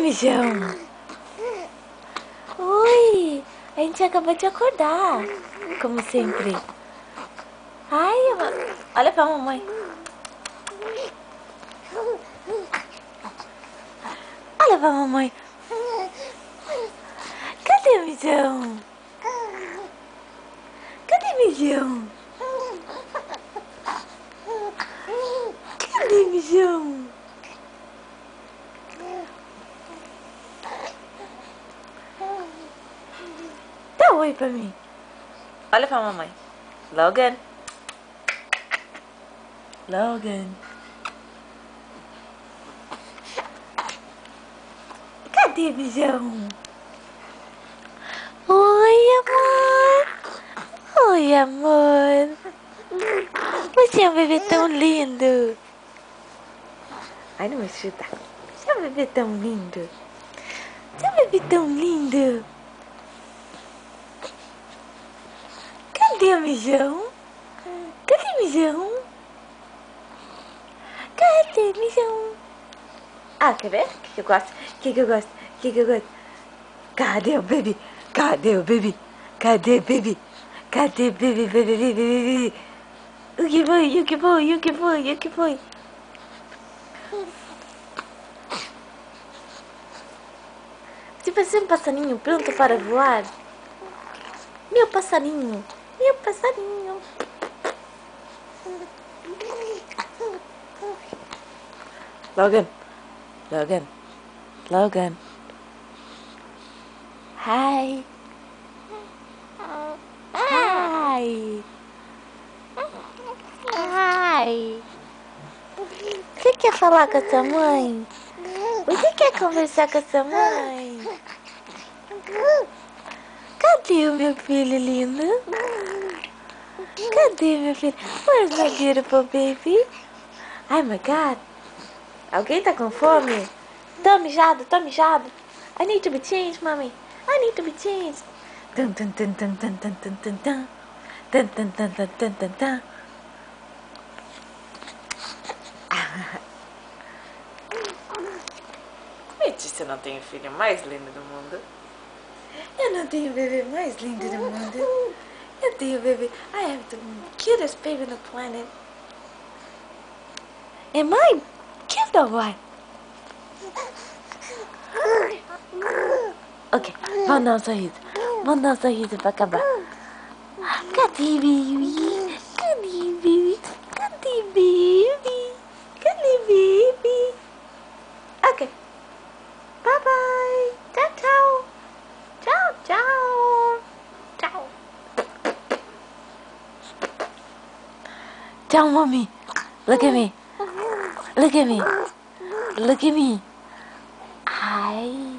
mijão? Oi, a gente acabou de acordar, como sempre. Ai, olha pra mamãe. Olha pra mamãe. Cadê o mijão? Cadê o mijão? Cadê o mijão? Dá um oi pra mim. Olha pra mamãe. Logan. Logan. Cadê o mijão? Oi, amor. Oi, amor. Você é um bebê tão lindo. Ai, não me chuta. Você é um bebê tão lindo. Você é um bebê tão lindo. Cadê o mijão? Cadê o mijão? Cadê o mijão? Ah, quer ver? O que eu gosto? O que eu gosto? O que eu gosto? Cadê o bebê? Cadê o bebê? Cadê o bebê? Cadê o bebê? Bebê? O que foi? O que foi? O que foi? O que foi? Você parece um passarinho pronto para voar? Meu passarinho. Meu passarinho. Logan. Logan. Logan. Hi. Hi. Hi. Você quer falar com a sua mãe? Você quer conversar com a sua mãe? Cadê o meu filho lindo? Cadê meu filho? Where's my beautiful baby? Oh my God. Alguém tá com fome? Tô mijado, tô mijado. I need to be changed, mommy. I need to be changed. Dun, dun, dun, dun, dun, dun, dun, dun, dun. Dun, dun, dun, dun, dun, dun, dun. Letícia não tem o filho mais lindo do mundo. Eu não tenho o bebê mais lindo do mundo. Eu tenho o bebê. I have the cutest baby on the planet. Am I cute or what? Ok, vamos dar um sorriso. Vamos dar um sorriso pra acabar. Cadê baby? Cadê baby? Cadê baby? Cadê baby? Ok. Bye bye. Tchau, tchau. Tchau, tchau. Tchau. Tchau, mommy. Look at me. Look at me. Look at me. Hi.